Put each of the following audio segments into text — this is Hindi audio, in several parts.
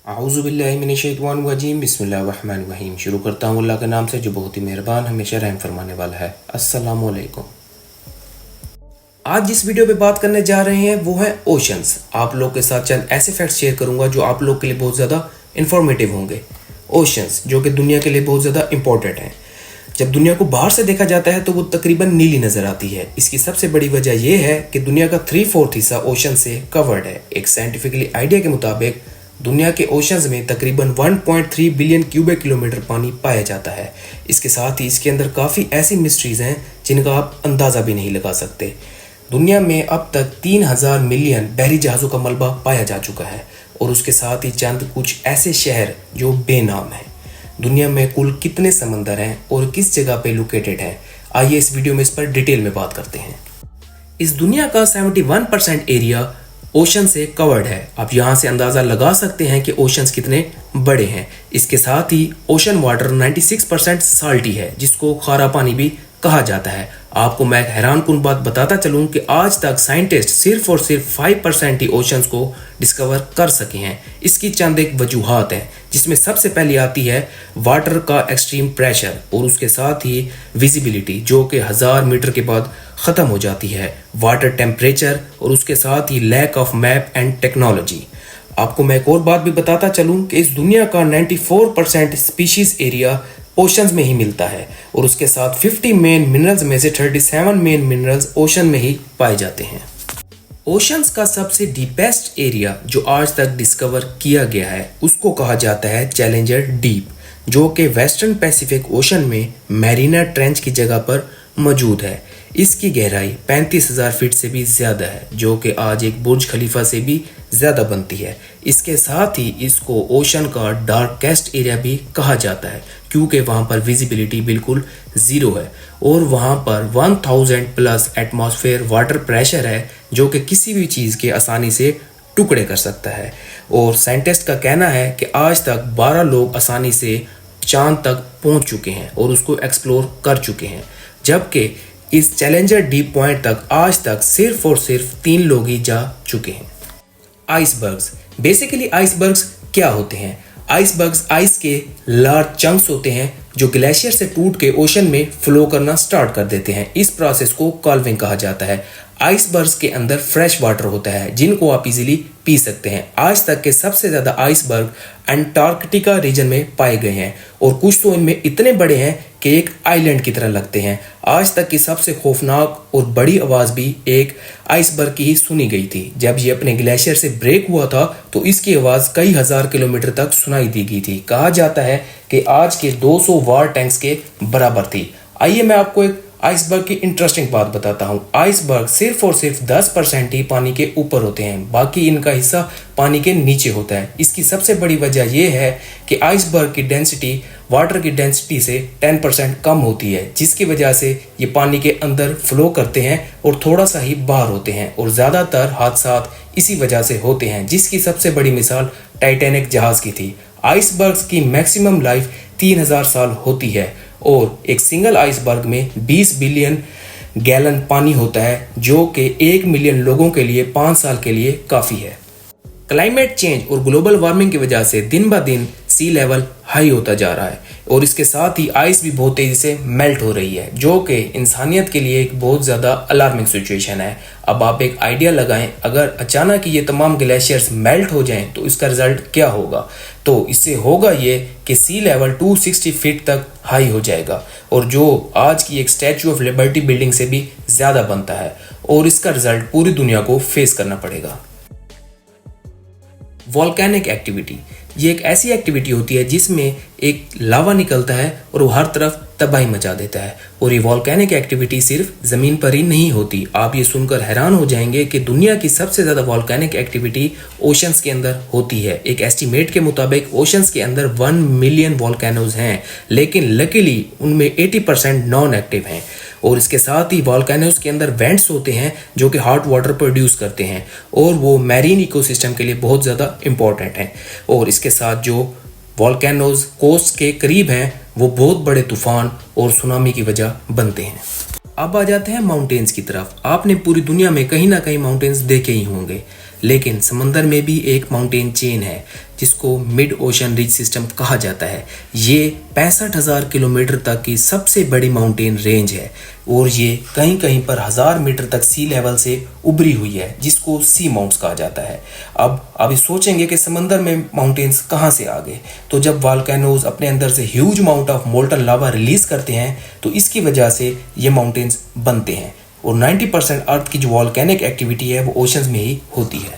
आऊज़ुबिल्लाहिमिनश्शैतानिर्रजीम बिस्मिल्लाहिर्रहमानिर्रहीम। शुरू करता हूँ अल्लाह के नाम से जो बहुत ही मेहरबान हमेशा रहम फरमाने वाला है। अस्सलामु अलैकुम। आज जिस वीडियो पे बात करने जा रहे हैं वो है ओशंस। आप लोग के साथ चंद ऐसे फैक्ट्स शेयर करूंगा जो आप लोग के लिए बहुत ज़्यादा इंफॉर्मेटिव होंगे। ओशंस जो कि दुनिया के लिए बहुत ज़्यादा इंपॉर्टेंट है। जब दुनिया को बाहर से देखा जाता है तो वो तकरीबन नीली नज़र आती है। इसकी सबसे बड़ी वजह यह है कि दुनिया का 3/4 हिस्सा ओशन से कवर्ड है। एक साइंटिफिकली आइडिया के मुताबिक दुनिया के ओशंस में तकरीबन 1.3 बिलियन क्यूबिक किलोमीटर पानी पाया जाता है। इसके साथ ही इसके अंदर काफ़ी ऐसी मिस्ट्रीज हैं जिनका आप अंदाज़ा भी नहीं लगा सकते। दुनिया में अब तक 3000 मिलियन बहरी जहाज़ों का मलबा पाया जा चुका है और उसके साथ ही चंद कुछ ऐसे शहर जो बेनाम हैं। दुनिया में कुल कितने समंदर हैं और किस जगह पे लोकेटेड है, आइए इस वीडियो में इस पर डिटेल में बात करते हैं। इस दुनिया का 71% एरिया ओशन से कवर्ड है। आप यहाँ से अंदाज़ा लगा सकते हैं कि ओशंस कितने बड़े हैं। इसके साथ ही ओशन वाटर 96% साल्टी है जिसको खारा पानी भी कहा जाता है। आपको मैं एक हैरान कुन बात बताता चलूं कि आज तक साइंटिस्ट सिर्फ और सिर्फ 5% ही ओशंस को डिस्कवर कर सके हैं। इसकी चंद एक वजूहात हैं जिसमें सबसे पहले आती है वाटर का एक्सट्रीम प्रेशर और उसके साथ ही विजिबिलिटी जो कि 1000 मीटर के बाद ख़त्म हो जाती है, वाटर टेम्परेचर और उसके साथ ही lack of map and technology. आपको मैं एक और बात भी बताता चलूं कि इस दुनिया का 94% स्पीशीज एरिया ओशंस में ही मिलता है और उसके साथ 50 मेन मिनरल्स में से 37 मेन मिनरल्स ओशन में ही पाए जाते हैं। ओशंस का सबसे डीपेस्ट एरिया जो आज तक डिस्कवर किया गया है उसको कहा जाता है चैलेंजर डीप, जो कि वेस्टर्न पैसिफिक ओशन में मैरीना ट्रेंच की जगह पर मौजूद है। इसकी गहराई 35,000 फीट से भी ज़्यादा है जो कि आज एक बुर्ज खलीफा से भी ज़्यादा बनती है। इसके साथ ही इसको ओशन का डार्केस्ट एरिया भी कहा जाता है क्योंकि वहाँ पर विजिबिलिटी बिल्कुल ज़ीरो है और वहाँ पर 1000 प्लस एटमॉस्फेयर वाटर प्रेशर है जो कि किसी भी चीज़ के आसानी से टुकड़े कर सकता है। और साइंटिस्ट का कहना है कि आज तक 12 लोग आसानी से चांद तक पहुँच चुके हैं और उसको एक्सप्लोर कर चुके हैं, जबकि इस चैलेंजर डीप पॉइंट तक आज तक सिर्फ और सिर्फ 3 लोग ही जा चुके हैं। आइसबर्ग्स। बेसिकली आइसबर्ग्स क्या होते हैं? आइसबर्ग्स आइस के लार्ज चंक्स होते हैं जो ग्लेशियर से टूट के ओशन में फ्लो करना स्टार्ट कर देते हैं। इस प्रोसेस को कॉल्विंग कहा जाता है। आइसबर्ग्स के अंदर फ्रेश वाटर होता है जिनको आप इजीली पी सकते हैं। आज तक के सबसे ज़्यादा आइसबर्ग अंटार्कटिका रीजन में पाए गए हैं और कुछ तो इनमें इतने बड़े हैं कि एक आइलैंड की तरह लगते हैं। आज तक की सबसे खौफनाक और बड़ी आवाज़ भी एक आइसबर्ग की ही सुनी गई थी। जब ये अपने ग्लेशियर से ब्रेक हुआ था तो इसकी आवाज़ कई हज़ार किलोमीटर तक सुनाई दी गई थी। कहा जाता है कि आज के 200 वार टैंक्स के बराबर थी। आइए मैं आपको एक आइसबर्ग की इंटरेस्टिंग बात बताता हूँ। आइसबर्ग सिर्फ और सिर्फ 10% ही पानी के ऊपर होते हैं, बाकी इनका हिस्सा पानी के नीचे होता है। इसकी सबसे बड़ी वजह यह है कि आइसबर्ग की डेंसिटी वाटर की डेंसिटी से 10% कम होती है, जिसकी वजह से ये पानी के अंदर फ्लो करते हैं और थोड़ा सा ही बाहर होते हैं और ज़्यादातर हादसात इसी वजह से होते हैं, जिसकी सबसे बड़ी मिसाल टाइटैनिक जहाज़ की थी। आइसबर्ग्स की मैक्सिमम लाइफ 3000 साल होती है और एक सिंगल आइसबर्ग में 20 बिलियन गैलन पानी होता है जो कि 1 मिलियन लोगों के लिए 5 साल के लिए काफ़ी है। क्लाइमेट चेंज और ग्लोबल वार्मिंग की वजह से दिन ब दिन सी लेवल हाई होता जा रहा है और इसके साथ ही आइस भी बहुत तेज़ी से मेल्ट हो रही है जो कि इंसानियत के लिए एक बहुत ज़्यादा अलार्मिंग सिचुएशन है। अब आप एक आइडिया लगाएं, अगर अचानक ये तमाम ग्लेशियर्स मेल्ट हो जाएं तो इसका रिजल्ट क्या होगा? तो इससे होगा ये कि सी लेवल 260 फीट तक हाई हो जाएगा और जो आज की एक स्टैचू ऑफ लिबर्टी बिल्डिंग से भी ज़्यादा बनता है और इसका रिजल्ट पूरी दुनिया को फेस करना पड़ेगा। वॉल्केनिक एक्टिविटी, ये एक ऐसी एक्टिविटी होती है जिसमें एक लावा निकलता है और वो हर तरफ तबाही मचा देता है और ये वॉल्केनिक एक्टिविटी सिर्फ ज़मीन पर ही नहीं होती। आप ये सुनकर हैरान हो जाएंगे कि दुनिया की सबसे ज़्यादा वॉल्केनिक एक्टिविटी ओशंस के अंदर होती है। एक एस्टीमेट के मुताबिक ओशंस के अंदर 1 मिलियन वॉल्केनोज हैं, लेकिन लकीली उनमें 80% नॉन एक्टिव हैं और इसके साथ ही वॉल्केनोज के अंदर वेंट्स होते हैं जो कि हॉट वाटर प्रोड्यूस करते हैं और वो मैरीन इकोसिस्टम के लिए बहुत ज़्यादा इंपॉर्टेंट हैं। और इसके साथ जो वॉल्केनोज कोस्ट के करीब हैं वो बहुत बड़े तूफान और सुनामी की वजह बनते हैं। अब आ जाते हैं माउंटेन्स की तरफ। आपने पूरी दुनिया में कहीं ना कहीं माउंटेन्स देखे ही होंगे, लेकिन समंदर में भी एक माउंटेन चेन है जिसको मिड ओशन रिज सिस्टम कहा जाता है। ये 65,000 किलोमीटर तक की सबसे बड़ी माउंटेन रेंज है और ये कहीं कहीं पर 1000 मीटर तक सी लेवल से उभरी हुई है, जिसको सी माउंट्स कहा जाता है। अब अभी सोचेंगे कि समंदर में माउंटेन्स कहाँ से आ गए, तो जब वॉल्केनोज अपने अंदर से huge amount of molten lava release करते हैं तो इसकी वजह से ये माउंटेन्स बनते हैं और 90% अर्थ की जो वॉल्केनिक एक्टिविटी है वो ओशंस में ही होती है।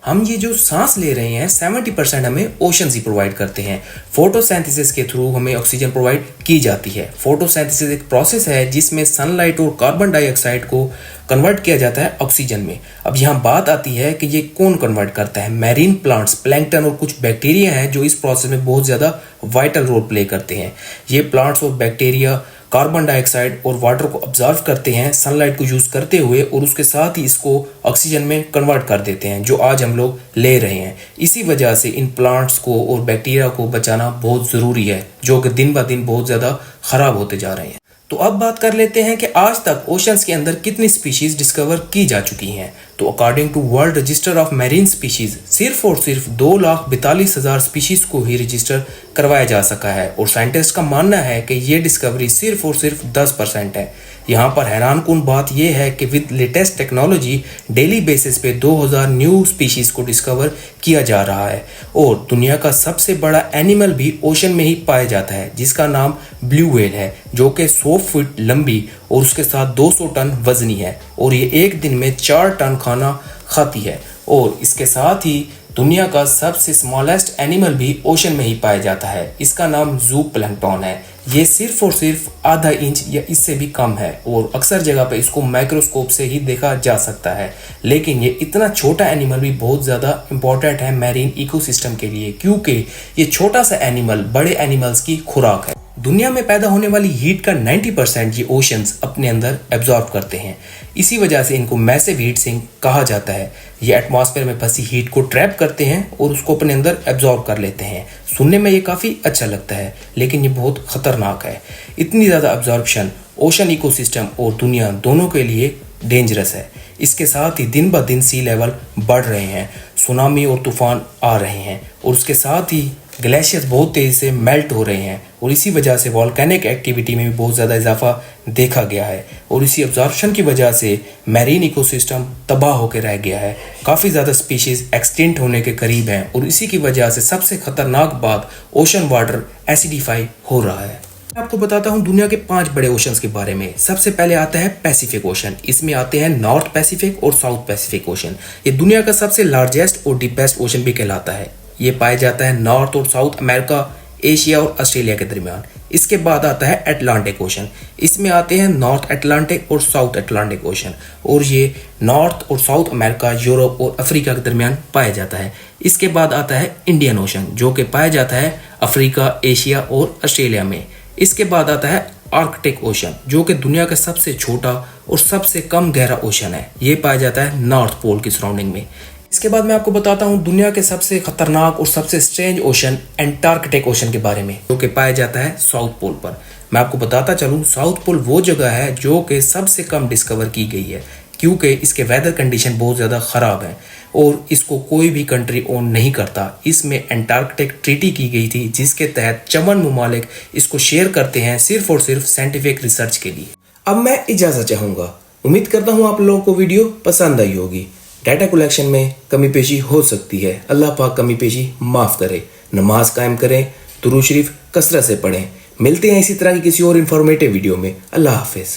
हम ये जो सांस ले रहे हैं 70% हमें ओशंस ही प्रोवाइड करते हैं। फोटोसिंथेसिस के थ्रू हमें ऑक्सीजन प्रोवाइड की जाती है। फोटोसिंथेसिस एक प्रोसेस है जिसमें सनलाइट और कार्बन डाइऑक्साइड को कन्वर्ट किया जाता है ऑक्सीजन में। अब यहाँ बात आती है कि ये कौन कन्वर्ट करता है। मैरीन प्लांट्स, प्लैंकटन और कुछ बैक्टीरिया हैं जो इस प्रोसेस में बहुत ज़्यादा वाइटल रोल प्ले करते हैं। ये प्लांट्स और बैक्टीरिया कार्बन डाइऑक्साइड और वाटर को ऑब्जर्व करते हैं सनलाइट को यूज़ करते हुए और उसके साथ ही इसको ऑक्सीजन में कन्वर्ट कर देते हैं, जो आज हम लोग ले रहे हैं। इसी वजह से इन प्लांट्स को और बैक्टीरिया को बचाना बहुत ज़रूरी है, जो कि दिन ब दिन बहुत ज़्यादा ख़राब होते जा रहे हैं। तो अब बात कर लेते हैं कि आज तक ओशंस के अंदर कितनी स्पीशीज डिस्कवर की जा चुकी हैं। तो according to world register of marine species सिर्फ और सिर्फ 2,42,000 स्पीशीज को ही रजिस्टर करवाया जा सका है और साइंटिस्ट का मानना है कि ये डिस्कवरी सिर्फ और सिर्फ 10% है। यहाँ पर हैरानकुन बात यह है कि with latest technology daily basis पे 2000 न्यू स्पीशीज को डिस्कवर किया जा रहा है और दुनिया का सबसे बड़ा एनिमल भी ओशन में ही पाया जाता है, जिसका नाम ब्लू व्हेल है, जो कि 100 फीट लंबी और उसके साथ 200 टन वजनी है और ये एक दिन में 4 टन खाना खाती है। और इसके साथ ही दुनिया का सबसे स्मॉलेस्ट एनिमल भी ओशन में ही पाया जाता है। इसका नाम जू प्लैंकटन है। ये सिर्फ और सिर्फ आधा इंच या इससे भी कम है और अक्सर जगह पे इसको माइक्रोस्कोप से ही देखा जा सकता है। लेकिन ये इतना छोटा एनिमल भी बहुत ज़्यादा इम्पोर्टेंट है मैरीन इकोसिस्टम के लिए, क्योंकि ये छोटा सा एनिमल बड़े एनिमल्स की खुराक है। दुनिया में पैदा होने वाली हीट का 90% ये ओशंस अपने अंदर एब्जॉर्ब करते हैं। इसी वजह से इनको मैसिव हीट सिंक कहा जाता है। ये एटमॉस्फेयर में फंसी हीट को ट्रैप करते हैं और उसको अपने अंदर एब्जॉर्ब कर लेते हैं। सुनने में ये काफ़ी अच्छा लगता है, लेकिन ये बहुत खतरनाक है। इतनी ज़्यादा एब्जॉर्प्शन ओशन इकोसिस्टम और दुनिया दोनों के लिए डेंजरस है। इसके साथ ही दिन ब दिन सी लेवल बढ़ रहे हैं, सुनामी और तूफान आ रहे हैं और उसके साथ ही ग्लेशियर्स बहुत तेज़ी से मेल्ट हो रहे हैं और इसी वजह से वॉल्केनिक एक्टिविटी में भी बहुत ज़्यादा इजाफा देखा गया है और इसी अब्जॉर्प्शन की वजह से मैरीन इकोसिस्टम तबाह होकर रह गया है। काफ़ी ज़्यादा स्पीशीज़ एक्सटिंक्ट होने के करीब हैं और इसी की वजह से सबसे खतरनाक बात ओशन वाटर एसिडिफाई हो रहा है। मैं आपको बताता हूँ दुनिया के 5 बड़े ओशंस के बारे में। सबसे पहले आता है पैसिफिक ओशन। इसमें आते हैं नॉर्थ पैसिफिक और साउथ पैसिफिक ओशन। ये दुनिया का सबसे लार्जेस्ट और डीपेस्ट ओशन भी कहलाता है। ये पाया जाता है नॉर्थ और साउथ अमेरिका, एशिया और ऑस्ट्रेलिया के दरमियान। इसके बाद आता है अटलांटिक ओशन। इसमें आते हैं नॉर्थ अटलांटिक और साउथ अटलांटिक ओशन और ये नॉर्थ और साउथ अमेरिका, यूरोप और अफ्रीका के दरमियान पाया जाता है। इसके बाद आता है इंडियन ओशन, जो कि पाया जाता है अफ्रीका, एशिया और ऑस्ट्रेलिया में। इसके बाद आता है आर्कटिक ओशन, जो कि दुनिया का सबसे छोटा और सबसे कम गहरा ओशन है। ये पाया जाता है नॉर्थ पोल की सराउंडिंग में। इसके बाद मैं आपको बताता हूँ दुनिया के सबसे खतरनाक और सबसे स्ट्रेंज ओशन एंटार्कटिक ओशन के बारे में, जो कि पाया जाता है साउथ पोल पर। मैं आपको बताता चलूँ, साउथ पोल वो जगह है जो कि सबसे कम डिस्कवर की गई है, क्योंकि इसके वेदर कंडीशन बहुत ज़्यादा ख़राब है और इसको कोई भी कंट्री ओन नहीं करता। इसमें एंटार्कटिक ट्रीटी की गई थी, जिसके तहत 54 ममालिक इसको शेयर करते हैं सिर्फ और सिर्फ साइंटिफिक रिसर्च के लिए। अब मैं इजाज़त चाहूँगा। उम्मीद करता हूँ आप लोगों को वीडियो पसंद आई होगी। डाटा कलेक्शन में कमी पेशी हो सकती है, अल्लाह पाक कमी पेशी माफ़ करे। नमाज कायम करें, दुरूद शरीफ कसरत से पढ़ें। मिलते हैं इसी तरह की किसी और इन्फॉर्मेटिव वीडियो में। अल्लाह हाफिज़।